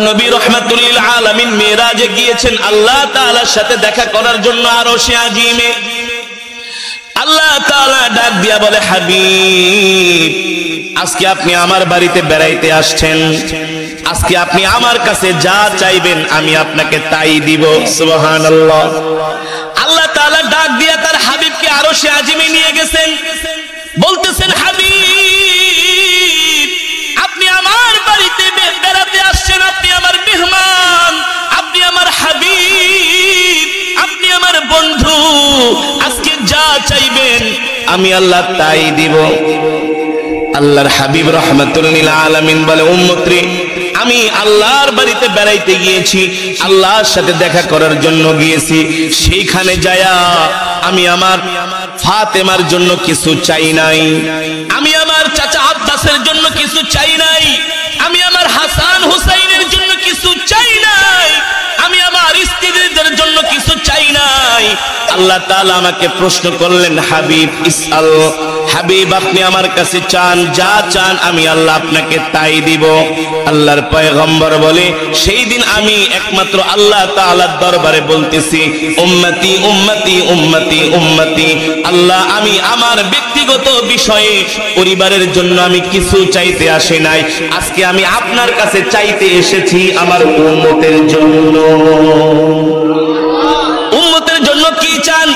নবী রাহমাতুল লিল আলামিন মিরাজে গিয়েছেন আল্লাহ তাআলার সাথে দেখা করার জন্য আরশে আজিমে। আল্লাহ তাআলা ডাক দিয়া বলে, হাবিব, আজকে আপনি আমার বাড়িতে বেড়াইতে আসছেন, আজকে আপনি আমার কাছে যা চাইবেন আমি আপনাকে তাই দিব। সুবহানাল্লাহ। আল্লাহ তাআলা ডাক দিয়া তার হাবিবকে আরশে আজিমে নিয়ে গেছেন, বলতেছেন, হাবিব, আপনি আমার বাড়িতে বেড়াতে আসছেন, আপনি আমার মেহমান, আপনি আমার হাবিব, আপনি আমার বন্ধু, আজকে যা চাইবেন আমি আল্লাহ তাই দিব। আল্লাহর হাবিব রাহমাতুল লিল আলামিন বলে, উম্মত রে, আমি আল্লাহর বাড়িতে বেড়াইতে গিয়েছি, আল্লাহর সাথে দেখা করার জন্য গিয়েছি। সেইখানে যায়া আমি আমার ফাতেমার জন্য কিছু চাই নাই, আমি আমার চাচা আব্বাসের জন্য কিছু চাই নাই, আমি আমার হাসান হুসাইনের জন্য কিছু চাই নাই, আমি আমার স্ত্রীদের জন্য কিছু চাই নাই। আল্লাহ তাআলা আমাকে প্রশ্ন করলেন, হাবিব ইসআল, হাবিব আপনি আমার কাছে চান, যা চান আমি আল্লাহ আপনাকে তাই দিব। আল্লাহর পয়গম্বর বলে, সেই দিন আমি একমাত্র আল্লাহ তাআলার দরবারে বলতেছি, উম্মতি উম্মতি উম্মতি উম্মতি। আল্লাহ, আমি আমার ব্যক্তিগত বিষয়ে পরিবারের জন্য আমি কিছু চাইতে আসি নাই, আজকে আমি আপনার কাছে চাইতে এসেছি আমার উম্মতের জন্য। উম্মতের জন্য কি চান?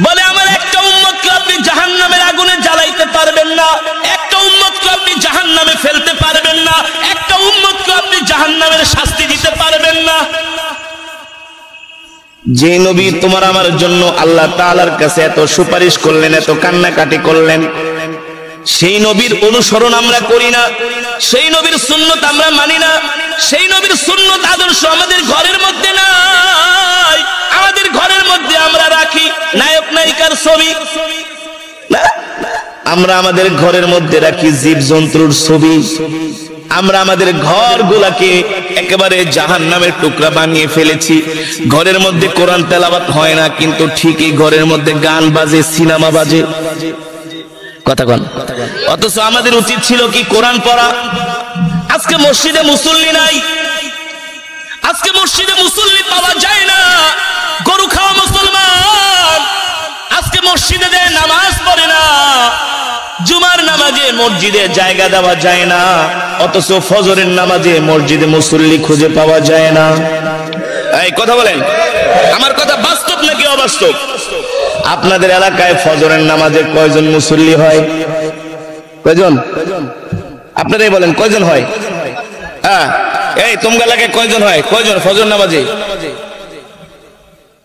বলে, আমার একটা উম্মতকে আপনি জাহান্নামের আগুনে জ্বালাইতে পারবেন না, একটা উম্মতকে আপনি জাহান্নামে ফেলতে পারবেন না, একটা উম্মতকে আপনি জাহান্নামের শাস্তি দিতে পারবেন না। যে নবী তোমার আমার জন্য আল্লাহ তাআলার কাছে এত সুপারিশ করলেন, এত কান্নাকাটি করলেন, সেই নবীর অনুসরণ আমরা করি না, সেই নবীর সুন্নত আমরা মানি না, সেই নবীর সুন্নত আদর্শ আমাদের ঘরের মধ্যে নাই। আমাদের ঘরের মধ্যে আমরা রাখি নায়ক নায়িকার ছবি, আমরা আমাদের ঘরের মধ্যে রাখি জীবজন্তুর ছবি, আমরা আমাদের ঘরগুলাকে একেবারে জাহান্নামের টুকরা বানিয়ে ফেলেছি। ঘরের মধ্যে কোরআন তেলাওয়াত হয় না, কিন্তু ঠিকই ঘরের মধ্যে গান বাজে, সিনেমা বাজে। কথা বল। অথচ আমাদের উচিত ছিল কি? কোরআন পড়া। আজকে মসজিদে মুসল্লি নাই, আজকে মসজিদে মুসল্লি পাওয়া যায় না, গরু খাওয়া মুসলমান আজকে মসজিদে দেয়, নামাজ পড়ে না, জুমার নামাজে মসজিদে জায়গা দেওয়া যায় না, অথচ ফজরের নামাজে মসজিদে মুসল্লি খুঁজে পাওয়া যায় না। এই কথা বলেন, আমার কথা বাস্তব নাকি অবাস্তব? আপনাদের এলাকায় ফজরের নামাজে কয়জন মুসল্লি হয়? কয়জন? আপনারাই বলেন, কয়জন হয়? হ্যাঁ, এই তোমরা এলাকায় কয়জন হয়? কয়জন ফজর নামাজে?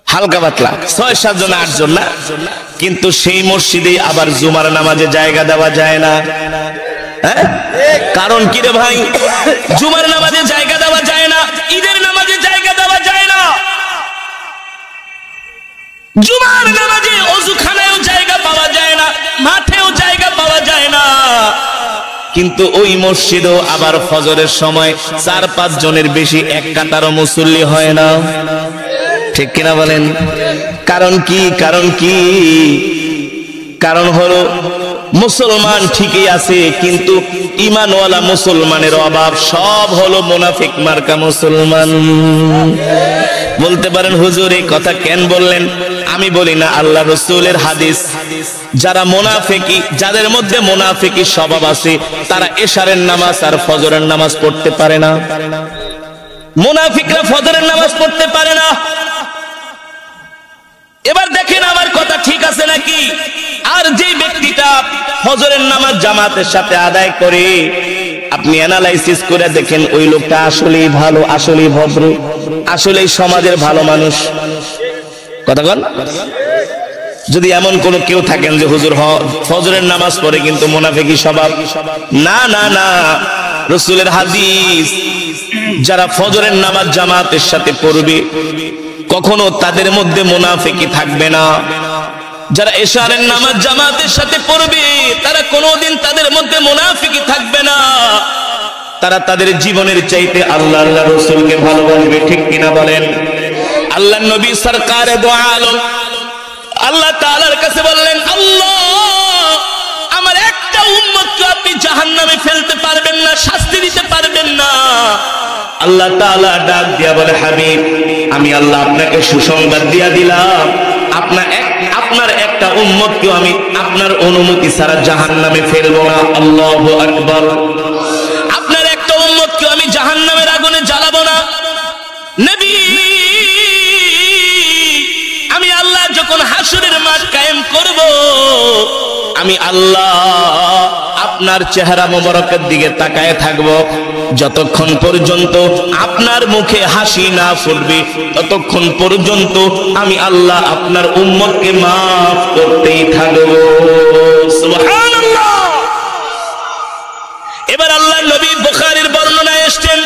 হালকা পাতলা 6-7 জন 8 জন না, কিন্তু সেই মসজিদে আবার জুমার নামাজে জায়গা দেওয়া যায় না। হ্যাঁ, কারণ কি রে ভাই? জুমার নামাজে জায়গা দেওয়া যায় না, ঈদের নামাজে জায়গা দেওয়া যায় না, জুমার নামাজে ওযুখানায়ও জায়গা পাওয়া যায় না, মাঠেও জায়গা পাওয়া যায় না, কিন্তু ওই মসজিদও আবার ফজরের সময় 4-5 জনের বেশি এক কাতারও মুসল্লি হয় না। ঠিক কিনা বলেন? কারণ কি? কারণ কি? কারণ হলো মুসলমান ঠিকই আছে, কিন্তু ঈমানওয়ালা মুসলমানের অভাব। সব হলো মুনাফিক মার্কা মুসলমান। বলতে পারেন, হুজুর এই কথা কেন বললেন? আমি বলি না, আল্লাহ রাসূলের হাদিস। যারা মুনাফিকি, যাদের মধ্যে মুনাফিকি স্বভাব আছে, তারা এশারের নামাজ আর ফজরের নামাজ পড়তে পারে না। মুনাফিকরা ফজরের নামাজ পড়তে পারে না। এবার দেখেন আমার কথা ঠিক আছে নাকি? আর যে ব্যক্তিটা ফজরের নামাজ জামাতের সাথে আদায় করে, আপনি অ্যানালাইসিস করে দেখেন ওই লোকটা আসলেই ভালো, আসলেই ভদ্র, আসলেই সমাজের ভালো মানুষ। কথা বল। যদি এমন কোন কেউ থাকেন যে হুজুর ফজরের নামাজ পড়ে কিন্তু মুনাফিকি স্বভাব, না না না, রাসূলের হাদিস, যারা ফজরের নামাজ জামাতের সাথে পড়বে কখনো তাদের মধ্যে মুনাফিকি থাকবে না। যারা এশারের নামাজ জামাতের সাথে পড়বে তারা কোনোদিন তাদের মধ্যে মুনাফিকি থাকবে না। তারা তাদের জীবনের চাইতে আল্লাহ আল্লাহ রাসূলকে ভালোবাসবে। ঠিক কিনা বলেন? আল্লাহর নবী সরকারে দো আলম আল্লাহ তাআলার কাছে বললেন, আল্লাহ আমার একটা উম্মতকে আপনি জাহান্নামে ফেলতে পারবেন না, শাস্তি দিতে পারবেন না। আল্লাহ তাআলা ডাক দিয়া বলে, হাবিব আমি আল্লাহ আপনাকে সুসংবাদ দিয়া দিলাম, আপনার একটা উম্মতকে আমি আপনার অনুমতি ছাড়া জাহান্নামে ফেলবো না। আল্লাহু আকবার। আপনার একটা উম্মতকে আমি জাহান্নামের আগুনে জ্বালাবো না। নবী, আমি আল্লাহ যখন হাসরের মাঠ কায়েম করব, আমি আল্লাহ আপনার চেহারা মোবারকের দিকে তাকায় থাকব। যতক্ষণ পর্যন্ত আপনার মুখে হাসি না ফুটবে, ততক্ষণ পর্যন্ত আমি আল্লাহ আপনার উম্মতকে মাফ করতেই থাকব। সুবহানাল্লাহ। এবার আল্লাহর নবী বুখারীর বর্ণনায় এসেছেন,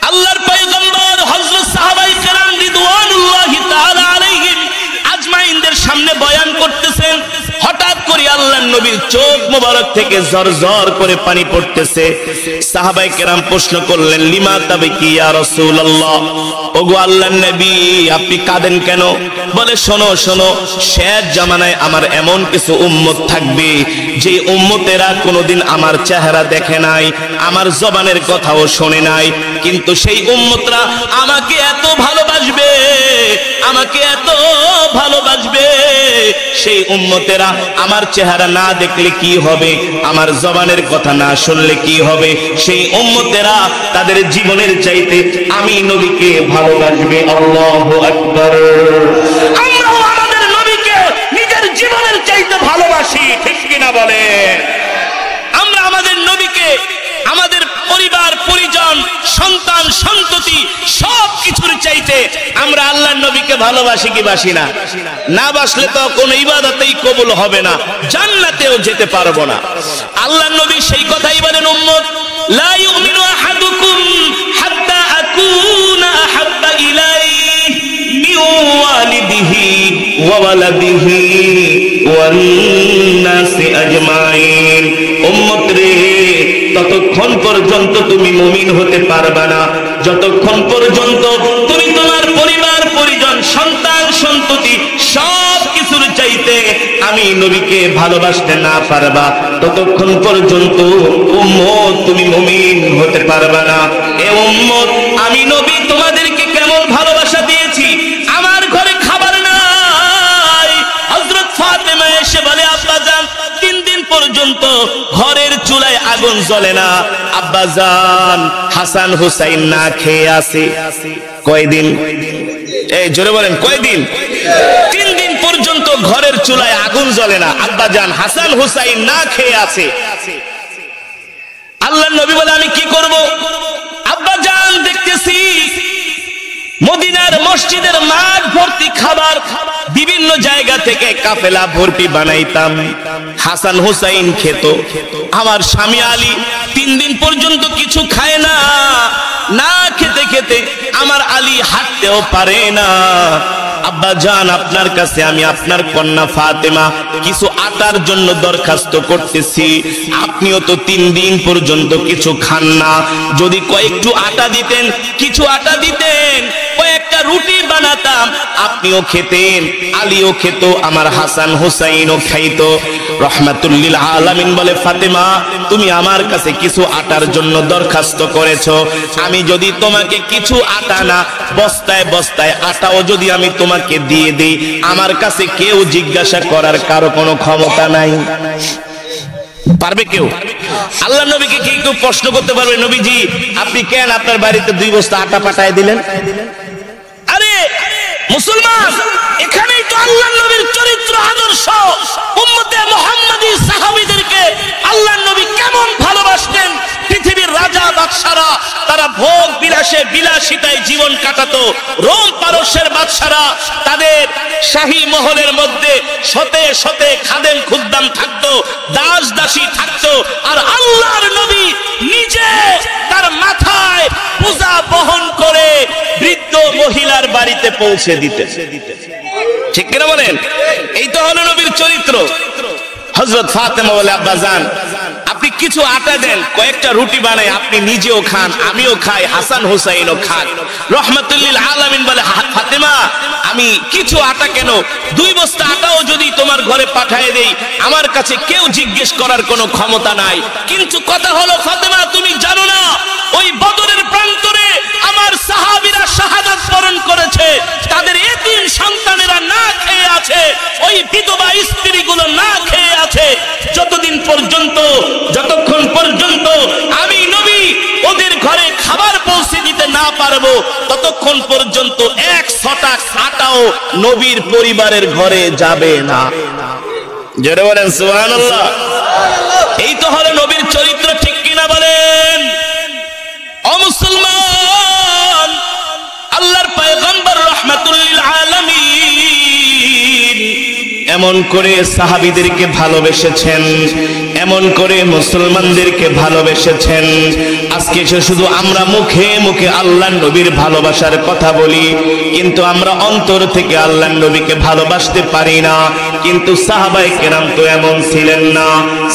আল্লাহর পয়গম্বর হযরত সাহাবায়ে কেরাম রিদওয়ানুল্লাহি তাআলা আলাইহিম আজমাইনদের সামনে বয়ান করতেছেন। হঠাৎ করে আল্লাহর নবীর চোখ মোবারক থেকে ঝরঝর করে পানি পড়তেছে। সাহাবায়ে কেরাম প্রশ্ন করলেন, লিমা তাবকি ইয়া রাসূলুল্লাহ, ওগো আল্লাহর নবী আপনি কাঁদেন কেন? বলে, শোনো শোনো, শেষ জামানায় আমার এমন কিছু উম্মত থাকবে যে উম্মতেরা কোনোদিন আমার চেহারা দেখে নাই, আমার জবানের কথাও শোনে নাই, কিন্তু সেই উম্মতরা আমাকে এত ভালোবাসবে, আমাকে এত ভালোবাসবে। সেই উম্মতেরা আমার চেহারা না দেখলে কি হবে, আমার জবানের কথা না শুনলে কি হবে, সেই উম্মতেরা তাদের জীবনের চাইতে আমি নবীকে ভালোবাসবে। আল্লাহু আকবার। আমরাও আমাদের নবীকে নিজের জীবনের চাইতে ভালোবাসি, ঠিক কিনা বলে? আমরা আমাদের নবীকে আমাদের পরিবার পরিজন সন্তান সন্ততি সব কিছুর চাইতে আমরা আল্লাহর নবীকে ভালোবাসি কি বাসি না? না বাসলে তো কোনো ইবাদতেই কবুল হবে না, জান্নাতেও যেতে পারবো না। আল্লাহর নবী সেই কথাই বলেন, উম্মত লা ইউমিনু আহাদুকুম হাত্তা আকুনা আহাব্বা ইলাইহি মিন ওয়ালিদিহি ওয়া ওয়ালাদিহি ওয়ান নাসি আজমাইন। উম্মত রে, ততক্ষণ পর্যন্ত তুমি মুমিন হতে পারবা না যতক্ষণ পর্যন্ত তুমি তোমার পরিবার পরিজন সন্তান সন্ততি সব কিছুর চাইতে আমি নবীকে ভালোবাসতে না পারবা, ততক্ষণ পর্যন্ত উম্মত তুমি মুমিন হতে পারবা না। এ উম্মত, আমি নবী তোমাদেরকে কেমন ভালোবাসা দিয়েছি। আমার ঘরে খাবার নাই, হযরত ফাতেমা এসে বলে, আব্বাজান 3 দিন পর্যন্ত ঘরের চুলায় আগুন জ্বলে না, আব্বাজান হাসান হুসাইন না খেয়ে আছে। কয়দিন? এই জোরে বলেন, কয়দিন? 3 দিন পর্যন্ত ঘরের চুলায় আগুন জ্বলে না, আব্বাজান হাসান হুসাইন না খেয়ে আছে। আল্লাহর নবী বলে, আমি কি করব? আব্বাজান দেখতেছি মদিনার মসজিদের মাঠ ভর্তি খাবার, বিভিন্ন জায়গা থেকে কাফেলা ভর্তি বানাইতাম, হাসান হুসাইন খেত। আমার স্বামী আলী 3 দিন পর্যন্ত কিছু খায় না, না খেতে খেতে আমার আলী হাঁটতেও পারে না। আব্বা জান, আপনার কাছে আমি আপনার কন্যা ফাতেমা কিছু আটার জন্য দরখাস্ত করতেছি। আপনিও তো 3 দিন পর্যন্ত কিছু খান না, যদি কয়েকটু আটা দিতেন, কিছু আটা দিতেন, কয়েকটা রুটি বানাতাম, আপনিও খেতেন, আলীও খেত, আমার হাসান হুসাইনও খাইতো। রহমাতুল লিল আলামিন বলে, ফাতেমা তুমি আমার কাছে কিছু আটার জন্য দরখাস্ত করেছো, আমি যদি তোমাকে কিছু আটা না বস্তায় বস্তায় আটাও যদি আমি তোমাকে দিয়ে দেই, আমার কাছে কেউ জিজ্ঞাসা করার কারো কোনো ক্ষমতা নাই। পারবে কেউ? আল্লাহ নবীকে কি কেউ প্রশ্ন করতে পারবে, নবীজি আপনি কেন আপনার বাড়িতে 2 বস্তা আটা পাঠায় দিলেন? আরে মুসলমান, এখানেই তো আল্লাহ নবীর চরিত্র আদর্শ। উম্মতে মুহাম্মাদী সাহাবীদেরকে আল্লাহ নবী কেমন ভালোবাসতেন। পৃথিবীর রাজা বাদশারা তারা ভোগ বিলাসে বিলাসিতায় জীবন কাটাতো, রোম পারস্যের বাদশারা তাদের শাহী মহলের মধ্যে শতে শতে খাদেম খুদ্দাম থাকতো, দাস দাসী থাকতো, আর আল্লাহর নবী নিজে তার মাথায় বোঝা বহন করে বৃদ্ধ মহিলার বাড়িতে পৌঁছে দিতেন। ঠিক কিনা বলেন? এই তো হলো নবীর চরিত্র। হযরত ফাতেমা বলে, আব্বাজান আপনি কিছু আটা দেন, কয়েকটা রুটি বানাই, আপনি নিজেও খান, আমিও খাই, হাসান হুসাইনও খান। রহমাতুল্লিল আলামিন বলে, ফাতেমা আমি কিছু আটা কেন, 2 বস্তা আটাও যদি তোমার ঘরে পাঠিয়ে দেই, আমার কাছে কেউ জিজ্ঞেস করার কোনো ক্ষমতা নাই। কিন্তু কথা হলো ফাতেমা, তুমি জানো না ওই বদরের প্রান্তরে আমার সাহাবীরা শাহাদাত বরণ করেছে, তাদের এতিম সন্তানেরা না খেয়ে আছে, ওই বিধবা স্ত্রীগুলো না খেয়ে আছে। যতক্ষণ পর্যন্ত আমি নবী ওদের ঘরে খাবার পৌঁছে দিতে না পারবো, ততক্ষণ পর্যন্ত 100টা আটাও নবীর পরিবারের ঘরে যাবে না। জোরে বলেন সুবহানাল্লাহ। এই তো হলো নবীর চরিত্র, ঠিক কিনা বলেন? ও মুসলমান, আল্লাহর পয়গম্বর রাহমাতুল লিল আলামিন এমন করে সাহাবীদেরকে ভালোবেসেছেন, এমন করে মুসলমানদেরকে ভালোবেসেছেন। আজকে শুধু আমরা মুখে মুখে আল্লাহর নবীর ভালোবাসার কথা বলি, কিন্তু আমরা অন্তর থেকে আল্লাহর নবীকে ভালোবাসতে পারি না। কিন্তু সাহাবায়ে কেরাম তো এমন ছিলেন না।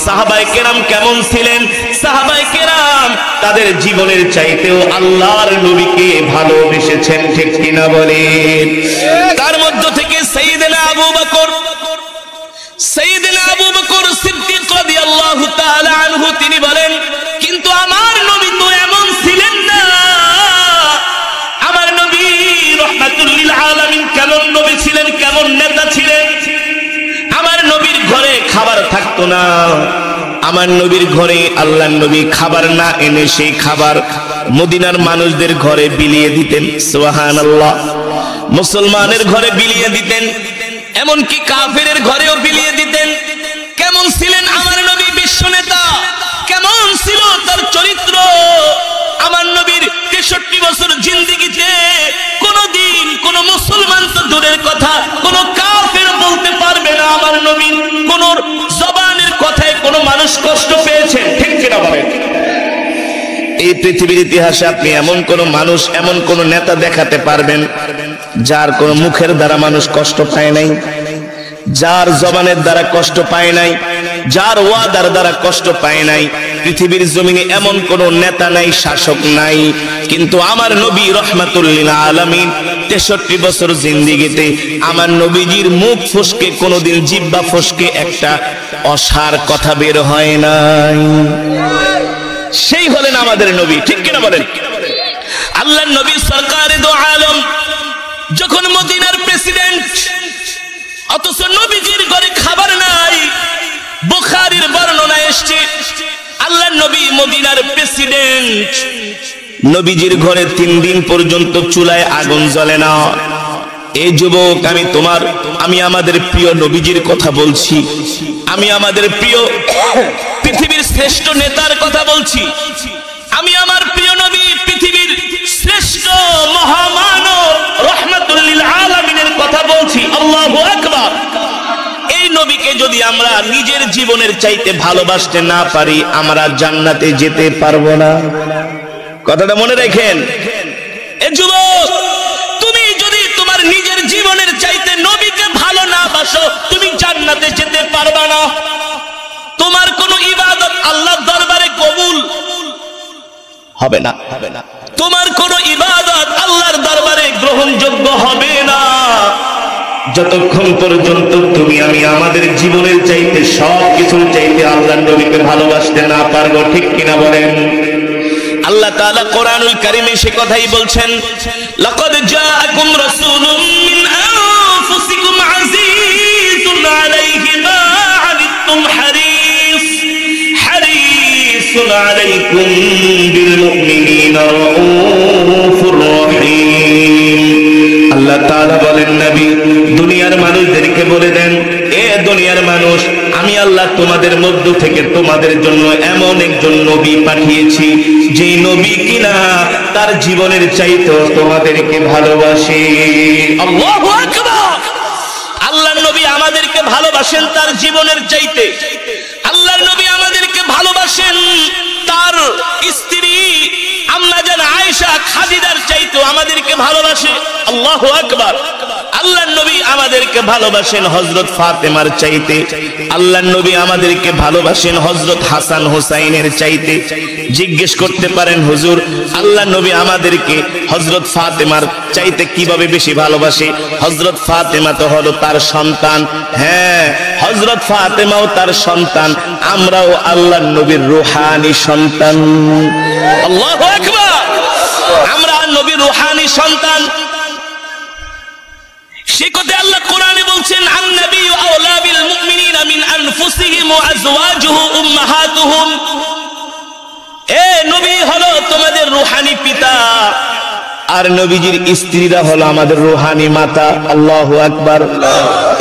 সাহাবায়ে কেরাম কেমন ছিলেন? সাহাবায়ে কেরাম তাদের জীবনের চাইতেও আল্লাহর নবীকে ভালোবেসেছেন, ঠিক কিনা বলেন? তার মধ্য থেকে সাইয়েদনা আবু বকর সিদ্দিক রাদিয়াল্লাহু তাআলা আনহু তিনি বলেন, কিন্তু আমার নবী তো এমন ছিলেন না। আমার নবী রাহমাতুল লিল আলামিন কেমন নবী ছিলেন, কেমন নেতা ছিলেন? আমার নবীর ঘরে খাবার থাকতো না। আমার নবীর ঘরে আল্লাহর নবী খাবার না এনে সেই খাবার মদিনার মানুষদের ঘরে বিলিয়ে দিতেন। সুবহানাল্লাহ। মুসলমানের ঘরে বিলিয়ে দিতেন, এমনকি কাফেরের ঘরেও বিলিয়ে দিতেন। কেমন ছিলেন আমার নবী? বিশ্ব নেতা। কেমন ছিল তার চরিত্র? আমার নবীর 63 বছর জিন্দেগিতে কোনদিন কোন মুসলমান তো দূরের কথা, কোন কাফের বলতে পারবে না আমার নবী কোন জবানের কথায় কোন মানুষ কষ্ট পেয়েছেন, ঠিক কিনা বলেন? এই পৃথিবীর ইতিহাসে আপনি এমন কোন মানুষ, এমন কোন নেতা দেখাতে পারবেন যার কোন মুখের দ্বারা মানুষ কষ্ট পায় নাই, যার জবানের দ্বারা কষ্ট পায় নাই, যার ওয়াদার দ্বারা কষ্ট পায় নাই? পৃথিবীর জমিনে এমন কোন নেতা নাই, শাসক নাই। কিন্তু আমার নবী রাহমাতুল লিল আলামিন 63 বছর জিন্দেগিতে আমার নবীজির মুখ ফসকে কোনদিন জিহ্বা ফসকে একটা অসার কথা বের হয় নাই। সেই হলেন আমাদের নবী, ঠিক কিনা বলেন? আল্লাহর নবী সরকারে দো আলম যখন মদিনার প্রেসিডেন্ট, অথচ নবীজির ঘরে খাবার নাই। বুখারীর বর্ণনা এসেছে, আল্লাহর নবী মদিনার প্রেসিডেন্ট, নবীজির ঘরে 3 দিন পর্যন্ত চুলায় আগুন জ্বলে না। এই যুবক, আমি আমাদের প্রিয় নবীজির কথা বলছি, আমি আমাদের প্রিয় পৃথিবীর শ্রেষ্ঠ নেতার কথা বলছি, আমি আমার প্রিয় নবী পৃথিবীর শ্রেষ্ঠ মহামানব রাহমাতুল লিল আলামিনের কথা বলছি। আল্লাহু আকবার। এই নবীকে যদি আমরা নিজের জীবনের চাইতে ভালোবাসতে না পারি, আমরা জান্নাতে যেতে পারবো না। কথাটা মনে রাখেন। এ যুবক, তুমি যদি তোমার নিজের জীবনের চাইতে নবীকে ভালো না বাসো, তুমি জান্নাতে যেতে পারবা না। তোমার কোন ইবাদত আল্লাহর দরবারে কবুল হবে না। তোমার কোন ইবাদত আল্লাহর দরবারে গ্রহণযোগ্য হবে না যতক্ষণ পর্যন্ত তুমি আমি আমাদের জীবনের চাইতে, সব কিছুর চাইতে আল্লাহর নবীকে ভালোবাসতে না পারবো, ঠিক কিনা বলেন? আল্লাহ তাআলা কোরআনুল কারীমে সে কথাই বলছেন, লাকাদ জাআকুম রাসূলুম মিন আনফুসিকুম আজিজুন আলাইহি মা আনিতুম হারিসুন আলাইকুম বিল মুমিনিনা রাউফুর রহিম। আল্লাহ তাআলা বলেন, নবী দুনিয়ার মানুষদেরকে বলে দেন, এ দুনিয়ার মানুষ, আমি আল্লাহ তোমাদের মধ্য থেকে তোমাদের জন্য এমন একজন নবী পাঠিয়েছি, যে নবী কিনা তার জীবনের চাইতে তোমাদেরকে ভালোবাসে। আল্লাহু আকবার। আল্লাহর নবী আমাদেরকে ভালোবাসেন তার জীবনের চাইতে। আল্লাহর নবী আমাদেরকে ভালোবাসেন তার স্ত্রী আম্মা জান আয়েশা খাদিজার চাইতে আমাদেরকে ভালোবাসেন। ভালোবাসে। আল্লাহু আকবার। আল্লাহর নবী আমাদেরকে ভালোবাসেন হযরত ফাতেমার চাইতে, আল্লাহর নবী আমাদেরকে ভালোবাসেন হযরত হাসান হোসাইনের চাইতে। জিজ্ঞেস করতে পারেন হুজুর আল্লাহর নবী আমাদেরকে হযরত ফাতেমার চাইতে কিভাবে বেশি ভালোবাসে? হযরত ফাতেমা তো হলো তার সন্তান। হ্যাঁ, হযরত ফাতেমাও তার সন্তান, আমরাও আল্লাহর নবীর রূহানি সন্তান। আল্লাহু আকবার। আমরা নবীর রূহানি সন্তান। সে কথা আল্লাহ কোরআনে বলছেন, আন-নাবিয়্যু আওলা বিল মুমিনিনা মিন আনফুসিহিম ওয়া আজওয়াজুহু উম্মাহাতুহুম। এ নবী হলো তোমাদের রূহানি পিতা, আর নবীজির স্ত্রীরা হলো আমাদের রূহানি মাতা। আল্লাহু আকবার।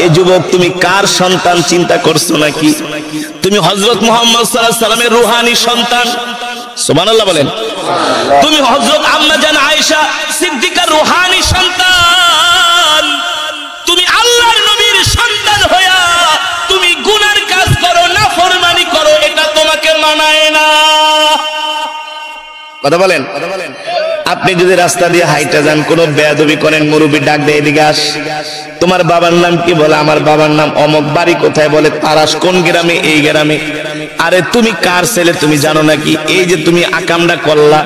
এ যুবক, তুমি কার সন্তান চিন্তা করছো নাকি? তুমি হযরত মুহাম্মদ সাল্লাল্লাহু আলাইহি সাল্লামের রূহানি সন্তান। সুবহানাল্লাহ বলেন। তুমি হযরত আম্মা জান আয়েশা সিদ্দিকার রূহানি সন্তান। তুমি আল্লাহর নবীর সন্তান হইয়া তুমি গুনার কাজ করো, নাফরমানি করো, এটা তোমাকে মানায় না। কথা বলেন। আপনি যদি রাস্তা দিয়ে হাইটা যান, কোনো বেয়াদবি করেন, মুরব্বি ডাক দেয় এদিকে আস, তোমার বাবার নাম কি? বলে আমার বাবার নাম অমক। বাড়ি কোথায়? বলে তারাস। কোন গ্রামে? এই গ্রামে। আরে তুমি কার ছেলে তুমি জানো নাকি? এই যে তুমি আকামটা করলা,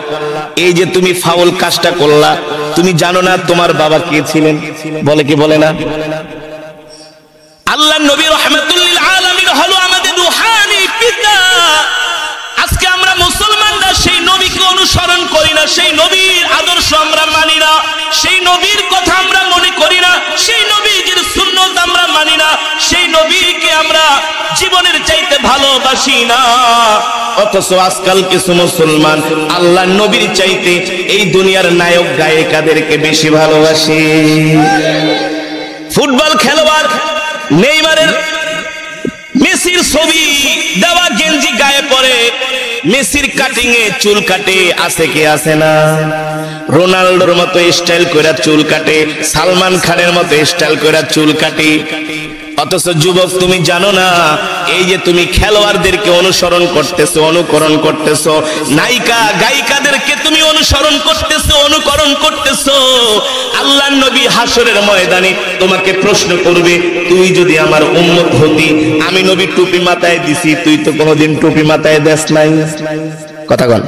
এই যে তুমি ফাউল কাজটা করলা, তুমি জানো না তোমার বাবা কে ছিলেন? বলে কি বলে না? আল্লাহর নবী রাহমাতুল লিল আলামিন হলো আমাদের রূহানি পিতা। আজকে আমরা মুসলমানরা সেই নবীকে অনুসরণ করি না, সেই নবীর আদর্শ আমরা মানি না, সেই নবীর কথা আমরা মনে করি না, সেই নবীর সুন্নাত আমরা মানি না, সেই নবীকে আমরা জীবনের চাইতে ভালোবাসি না। অথচ আজকাল কিছু মুসলমান আল্লাহর নবীর চাইতে এই দুনিয়ার নায়ক গায়িকাদেরকে বেশি ভালোবাসে। ফুটবল খেলোয়াড় নেইমারের, মেসির ছবি দেওয়া গেঞ্জি গায়ে পরে, মেসির কাটিং এ চুল কাটে, আছে কি আছে না? রোনাল্ডোর মতো স্টাইল কইরা চুল কাটে, সালমান খানের মতো স্টাইল কইরা চুল কাটে। অথচ যুবক, তুমি জানো না এই যে তুমি খেলোয়াড়দেরকে অনুসরণ করতেছো, অনুকরণ করতেছো, নায়িকা গায়িকাদেরকে তুমি অনুসরণ করতেছো, অনুকরণ করতেছো, আল্লাহর নবী হাসরের ময়দানে তোমাকে প্রশ্ন করবে, তুই যদি আমার উম্মত হতি, আমি নবী টুপি মাথায় দিছি, তুই তো কোনোদিন টুপি মাথায় দেস নাই। কথা বল।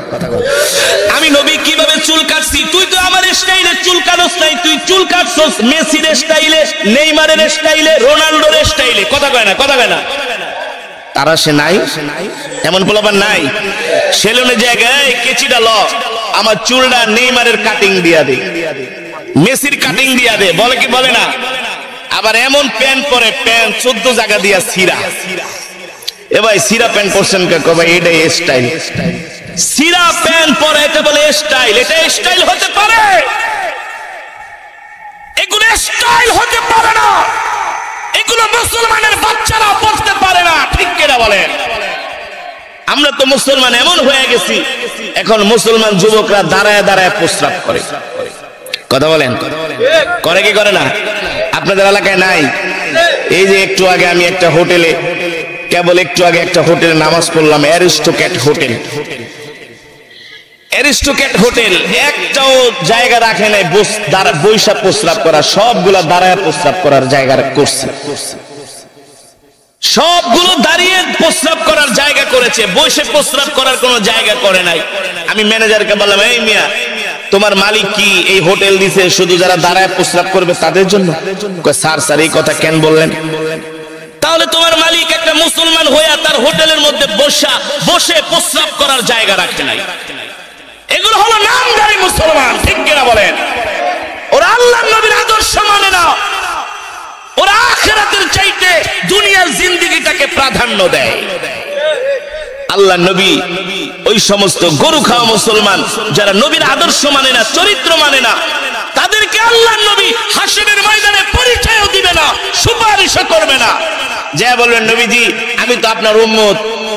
আমি নবী কিভাবে চুল কাটছি, তুই তো আমার স্টাইলে চুল কাটছ নাই, তুই চুল কাটছস মেসির স্টাইলে, নেইমারের স্টাইলে, রোনাল্ডোর স্টাইলে। কথা কয় না, কথা কয় না। তারা সে নাই, এমন পোলাপান নাই। সেলুনে জায়গায় কেচিটা ল, আমার চুলটা নেইমারের কাটিং দিয়া দে, মেসির কাটিং দিয়া দে, বলে কি বলে না? আবার এমন প্যান্ট পরে, প্যান্ট 14 জায়গা দিয়া সিরা। এ ভাই সিরা প্যান্ট পরছেন কে? ভাই এটাই স্টাইল। সিরা প্যান্ট পরে এটা বলে স্টাইল? এটা স্টাইল হতে পারে? এগুলো স্টাইল হতে পারে না। এগুলো মুসলমানের বাচ্চারা পড়তে পারে না। ঠিক কিনা বলেন? আমরা তো মুসলমান এমন হয়ে গেছি, এখন মুসলমান যুবকরা দাঁড়ায় দাঁড়ায় প্রস্রাব করে। কথা বলেন, করে কি করে না? আপনাদের এলাকায় নাই? এই যে একটু আগে আমি একটা হোটেলে, কেবল একটু আগে একটা হোটেলে নামাজ পড়লাম, অ্যারিস্টোক্র্যাট হোটেল। অ্যারিস্টোক্র্যাট হোটেল একটাও জায়গা রাখে নাই বৈশা প্রস্রাব করা, সবগুলা দাঁড়ায় প্রস্রাব করার জায়গা করছে। সবগুলো দাঁড়িয়ে প্রস্রাব করার জায়গা করেছে, বসে প্রস্রাব করার কোনো জায়গা করে নাই। আমি ম্যানেজারকে বললাম, এই মিয়া, তোমার মালিক কি এই হোটেল দিছে শুধু যারা দাঁড়ায় প্রস্রাব করবে তাদের জন্য? স্যার স্যার এই কথা কেন বললেন? তাহলে তোমার মালিক একটা মুসলমান হইয়া তার হোটেলের মধ্যে বসে প্রস্রাব করার জায়গা রাখতে নাই। এগুলো হলো নামধারী মুসলমান। ঠিক কিনা বলেন? ওরা আল্লাহর নবীর আদর্শ মানে না, ওরা আখিরাতের চাইতে দুনিয়ার জিন্দেগিটাকে প্রাধান্য দেয়। আল্লাহর নবী ওই সমস্ত গরু খাওয়া মুসলমান যারা নবীর আদর্শ মানে না, চরিত্র মানে না, তাদেরকে আল্লাহর নবী হাসরের ময়দানে পরিচয়ও দিবে না, সুপারিশও করবে না। যা বলবেন, নবীজি আমি তো আপনার উম্মত,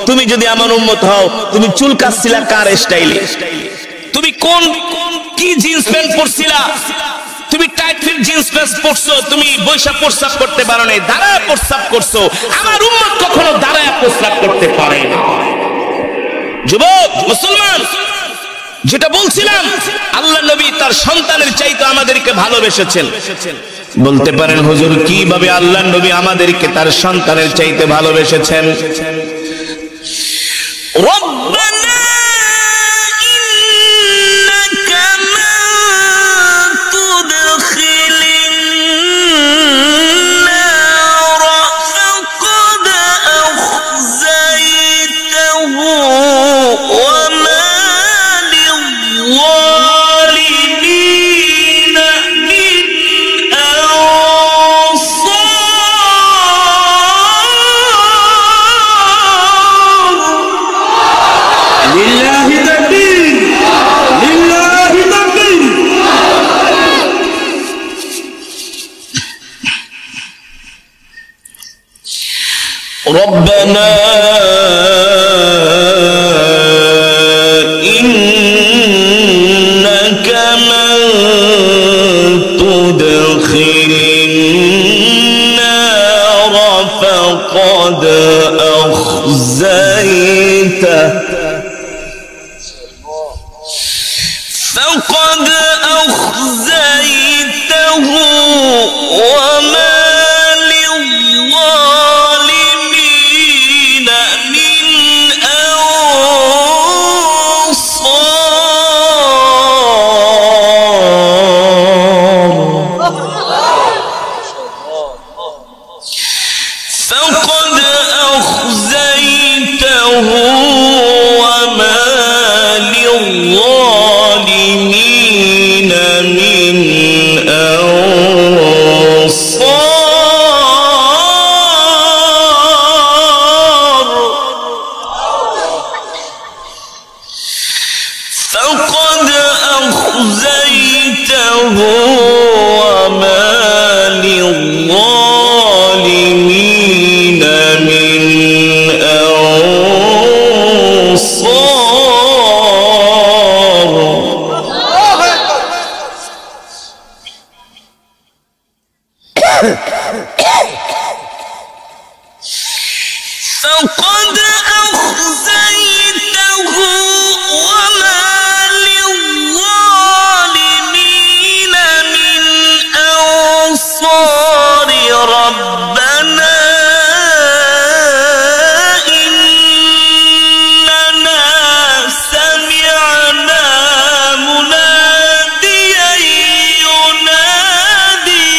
তুমি যদি আমার উম্মত হও, তুমি চুল কাটছিলা কার স্টাইলে? তুমি কোন কি জিন্স প্যান্ট পরছিলা? তুমি টাইট ফিট জিন্স প্যান্ট পরছো, তুমি বৈশা প্রস্রাব করতে পারো নাই, দাঁড়ায় প্রস্রাব করছো। আমার উম্মত কখনো দাঁড়ায় প্রস্রাব করতে পারে না। যুবক মুসলমান, যেটা বলছিলাম, আল্লাহ নবী তার সন্তানের চাইতে আমাদেরকে ভালোবেসেছেন। বলতে পারেন হুজুর কিভাবে আল্লাহ নবী আমাদেরকে তার সন্তানের চাইতে ভালোবেসেছেন? রব্বানা ইন্নাকা মান তুদখিলিন নার ফাকাদ আখযাইতাহু ওয়া মা লিয-যালিমিন মিন আনসার। লিল্লাহি তাকবীর, লিল্লাহি তাকবীর। রব্বানা ইন্নাকা মান তুদখিলিন নার ফাকাদ আখযাইতাহু ওয়া মা লিয-যালিমিন মিন আনসার। فقد أخزيته وما للظالمين من أنصار. فقد أخزيته وما للظالمين من أنصار. فقد أخزيته وما للظالمين من أنصار. ربنا إننا سمعنا مناديا ينادي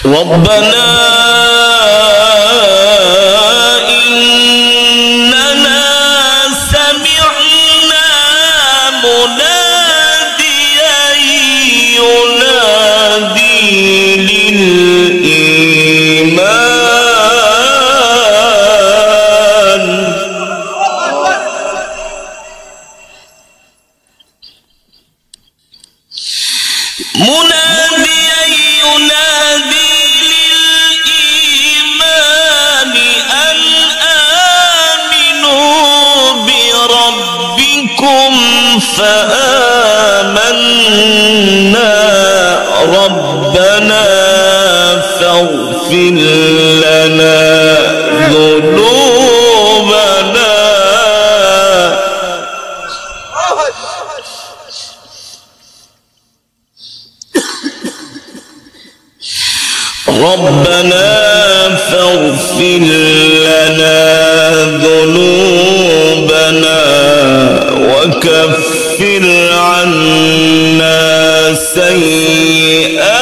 ربنا إننا سمعنا مناديا ينادي للإيمان. مناديا ينادي للإيمان أن آمنوا بربكم فآمنا. ربنا فاغفر لنا ذنوبنا ربنا فاغفر لنا ذنوبنا وكفر عنا سيئاتنا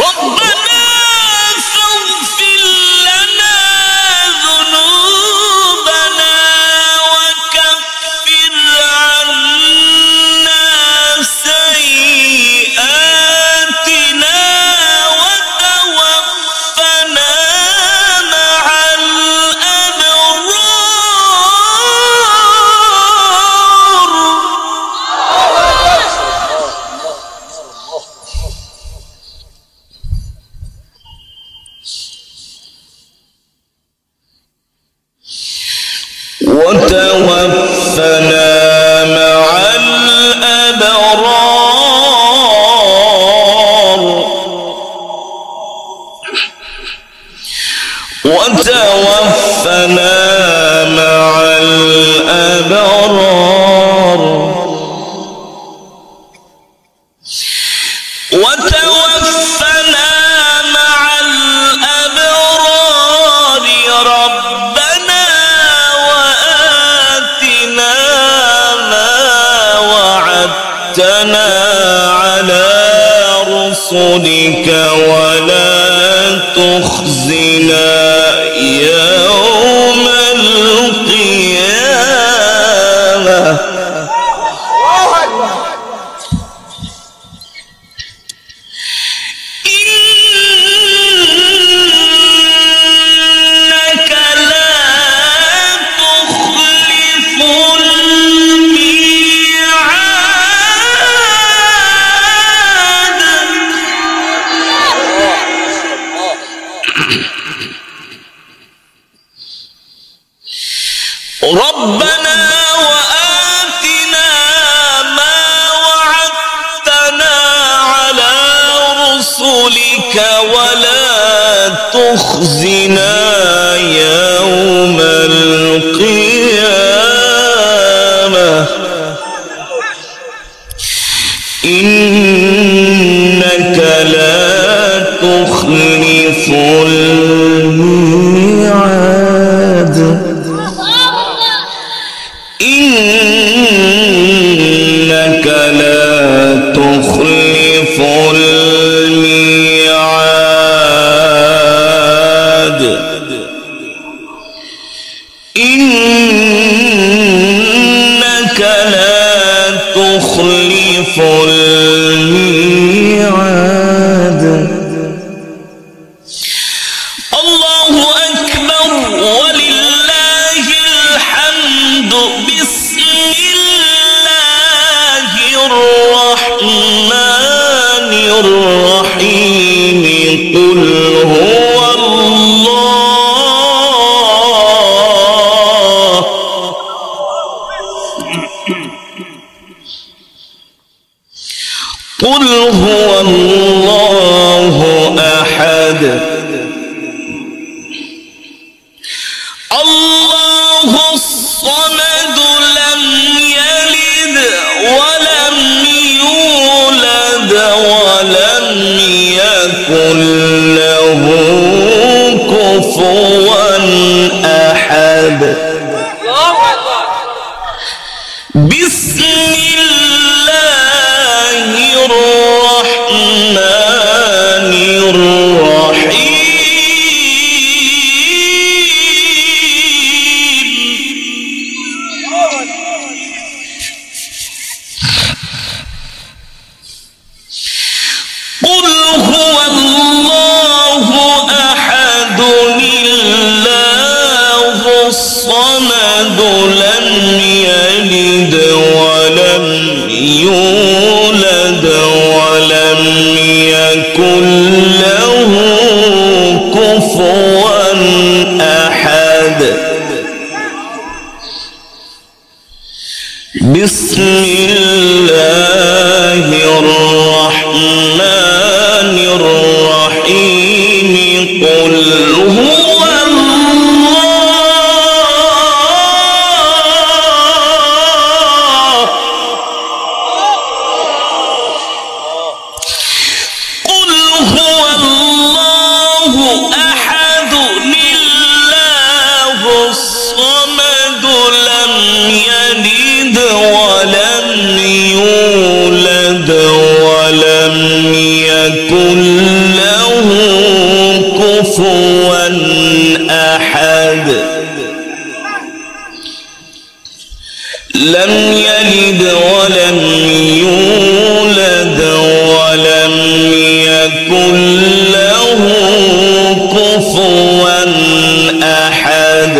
ربنا فاغفر لنا ذنوبنا وكفر عنا سيئاتنا وتوفنا وتوفنا مع الأبرار وتوفنا مع الأبرار ربنا وآتنا ما وعدتنا على رسلك ولا تخزنا يوم القيامة إنك لا تخلف الميعاد ربنا وآتنا ما وعدتنا على رسلك ولا تخزنا يوم القيامة إنك لا تخلف الميعاد إنك لا تخلف الميعاد إنك لا تخلف الميعاد الله أكبر ولله الحمد بسم الله الرحمن الرحيم قل هو الله قل هو الله أحد الله الصمد لم يلد ولم يولد ولم يكن له كفوا أحد بسم الله الرحمن الرحيم قل هو الله أحد الله الصمد لم يلد ولم يولد ولم يكن له كفوا أحد بسم الله الرحمن الرحيم قل هو الله قل هو الله أحد الله الصمد لم يلد ولم يولد ولم يكن له كفوا أحد لم يلد ولم يولد ولم يكن له كفوا أحد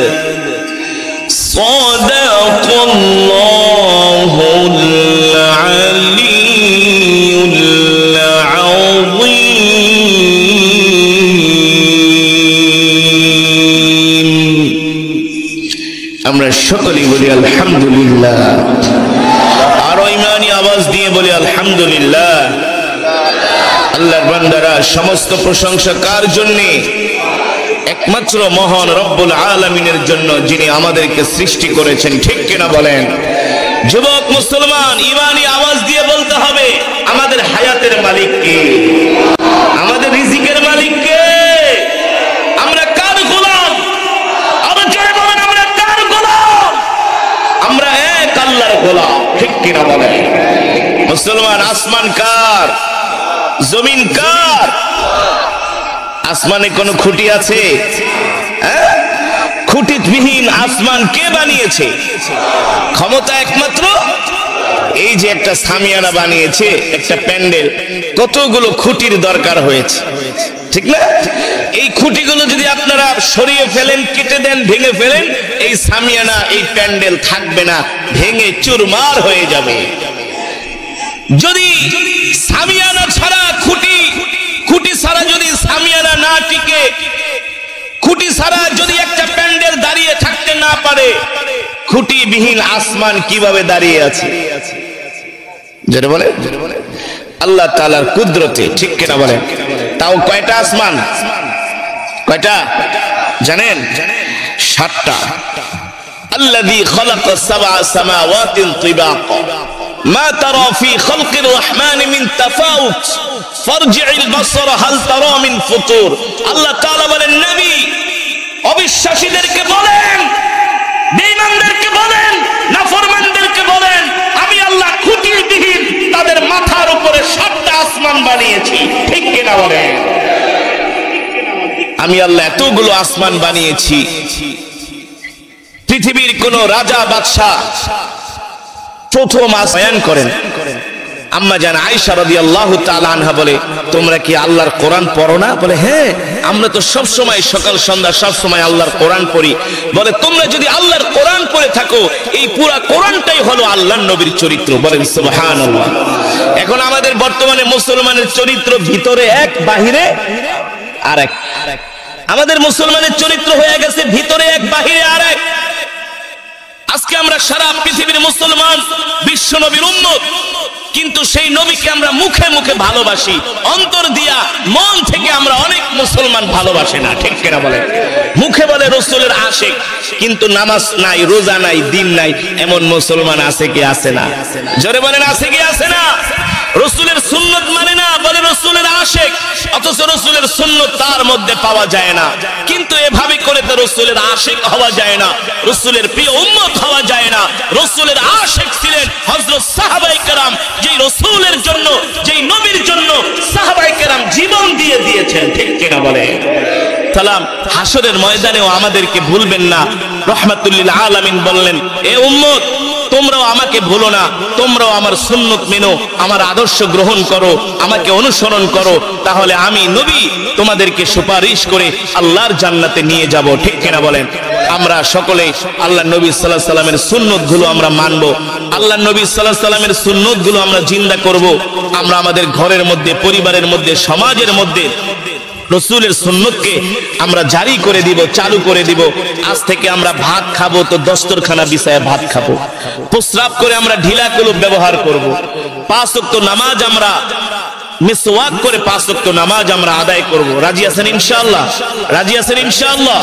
صدق الله العلي العظيم আমরা সকলেই বলি আলহামদুলিল্লাহ আরো ইমানি আওয়াজ দিয়ে বলি আলহামদুলিল্লাহ আল্লাহর বান্দারা সমস্ত প্রশংসা কার জন্য একমাত্র মহান রব্বুল আলামিনের জন্য, যিনি আমাদেরকে সৃষ্টি করেছেন। ঠিক কিনা বলেন? যুবক মুসলমান, ঈমানি আওয়াজ দিয়ে বলতে হবে, আমাদের হায়াতের মালিক কে? আমাদের রিজিকের মালিক কে? আমরা কার গোলাম? আবার জোরে বলেন, আমরা কার গোলাম? আমরা এক আল্লাহর গোলাম। ঠিক কিনা বলেন? মুসলমান, আসমান কার? জমিন কার? আসমানে কোনো খুঁটি আছে? খুঁটিবিহীন আসমান কে বানিয়েছে? ক্ষমতা একমাত্র এই যে একটা সামিয়ানা বানিয়েছে, একটা প্যান্ডেল, কতগুলো খুঁটির দরকার হয়েছে, ঠিক না? এই খুঁটিগুলো যদি আপনারা সরিয়ে ফেলেন, কেটে দেন, ভেঙে ফেলেন, এই সামিয়ানা, এই প্যান্ডেল থাকবে না, ভেঙে চুরমার হয়ে যাবে। যদি সামিয়ানা ছাড়া খুঁটি ছাড়া যদি সামিয়ানা না টিকে, খুঁটি ছাড়া যদি একটা প্যান্ডেল দাঁড়িয়ে থাকতে না পারে, খুঁটিবিহীন আসমান কিভাবে দাঁড়িয়ে আছে? যেটা বলে আল্লাহ তাআলার কুদরতে। ঠিক কিনা বলেন? তাও কয়টা আসমান? কয়টা জানেন? 7টা। আল্লাযী খালাকা সাবআ সামাওয়াতিন তিবাকা মা তারা ফি খালকির রহমানি মিন তাফাউত ফারজি'ল বাসর হাল তারা মিন ফুতুর। আল্লাহ তাআলা বলেন, নবী অবিশ্বাসীদেরকে বলেন, বেঈমানদেরকে বলেন, নাফরমানদেরকে বলেন, আমি আল্লাহ খুঁটিবিহীন তাদের মাথার উপরে 7টা আসমান বানিয়েছি। ঠিক কিনা বলেন? আমি আল্লাহ এতগুলো আসমান বানিয়েছি, পৃথিবীর কোন রাজা বাদশা প্রথম বয়ান করেন। আম্মা জান আয়েশা রাদিয়াল্লাহু তাআলা আনহা বলে, তোমরা কি আল্লাহর কোরআন পড়ো না? বলে, হ্যাঁ, আমরা তো সব সময় সকাল সন্ধ্যা সব সময় আল্লাহর কোরআন পড়ি। বলে, তোমরা যদি আল্লাহর কোরআন পড়ে থাকো, এই পুরো কোরআনটাই হলো আল্লাহর নবীর চরিত্র। বলেন সুবহানাল্লাহ। এখন আমাদের বর্তমানে মুসলমানের চরিত্র ভিতরে এক, বাহিরে আরেক। আমাদের মুসলমানের চরিত্র হয়ে গেছে ভিতরে এক, বাহিরে আরেক। আজকে আমরা সারা পৃথিবীর মুসলমান, বিশ্ব নবীর উম্মত, কিন্তু সেই নবীকে আমরা মুখে মুখে ভালোবাসি, অন্তর দিয়া মন থেকে আমরা অনেক মুসলমান ভালোবাসে না। ঠিক কিনা বলে? মুখে বলে রাসূলের আশিক, কিন্তু নামাজ নাই, রোজা নাই, দিন নাই, এমন মুসলমান আছে কি? আছে না? জোরে বলেন, আছে কি? আছে না? রাসূলের সুন্নাত মানে না, বলে রাসূলের আশিক, অথচ রাসূলের সুন্নাত তার মধ্যে পাওয়া যায় না। কিন্তু এভাবে করে তো রাসূলের আশিক হওয়া যায় না, রাসূলের প্রিয় উম্মত হওয়া যায় না। রাসূলের আশিক ছিলেন হযরত সাহাবায়ে কেরাম, যেই রাসূলের জন্য, যেই নবীর জন্য সাহাবায়ে কেরাম জীবন দিয়ে দিয়েছেন। ঠিক কিনা বলে? সালাম, হাসরের ময়দানেও আমাদেরকে ভুলবেন না। রাহমাতুল লিল আলামিন বললেন, এ উম্মত, তোমরাও আমাকে ভুলো না, তোমরাও আমার সুন্নাত মেনো, আমার আদর্শ গ্রহণ করো, আমাকে অনুসরণ করো, তাহলে আমি নবী তোমাদেরকে সুপারিশ করে আল্লাহর জান্নাতে নিয়ে যাব। ঠিক কিনা বলেন? আমরা সকলে আল্লাহ নবী সাল্লাল্লাহু আলাইহি সাল্লামের সুন্নাতগুলো আমরা মানবো, আল্লাহ নবী সাল্লাল্লাহু আলাইহি সাল্লামের সুন্নাতগুলো আমরা জিন্দা করব। আমরা আমাদের ঘরের মধ্যে, পরিবারের মধ্যে, সমাজের মধ্যে রাসূলের সুন্নাতকে আমরা জারি করে দিব, চালু করে দিব। আজ থেকে আমরা ভাত খাবো তো দস্তরখানা বিছায়া ভাত খাবো, প্রস্রাব করে আমরা ঢিলা কলুপ ব্যবহার করব। 5 ওয়াক্ত নামাজ আমরা মিসওয়াক করে 5 ওয়াক্ত নামাজ আমরা আদায় করব। রাজি আছেন ইনশাআল্লাহ? রাজি আছেন ইনশাআল্লাহ?